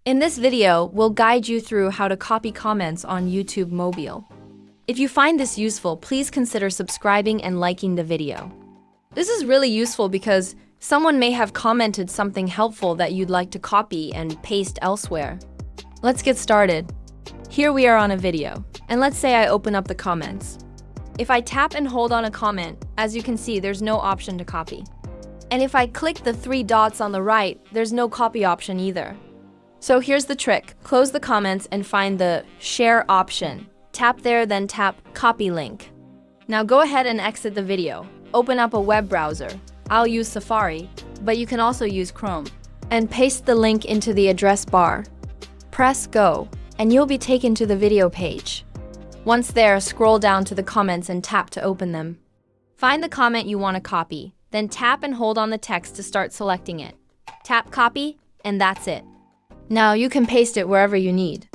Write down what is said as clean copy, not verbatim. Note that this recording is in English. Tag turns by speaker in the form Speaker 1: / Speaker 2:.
Speaker 1: In this video, we'll guide you through how to copy comments on YouTube Mobile. If you find this useful, please consider subscribing and liking the video. This is really useful because someone may have commented something helpful that you'd like to copy and paste elsewhere. Let's get started. Here we are on a video, and let's say I open up the comments. If I tap and hold on a comment, as you can see, there's no option to copy. And if I click the three dots on the right, there's no copy option either. So here's the trick. Close the comments and find the Share option. Tap there, then tap Copy Link. Now go ahead and exit the video. Open up a web browser. I'll use Safari, but you can also use Chrome. And paste the link into the address bar. Press Go, and you'll be taken to the video page. Once there, scroll down to the comments and tap to open them. Find the comment you want to copy, then tap and hold on the text to start selecting it. Tap Copy, and that's it. Now you can paste it wherever you need.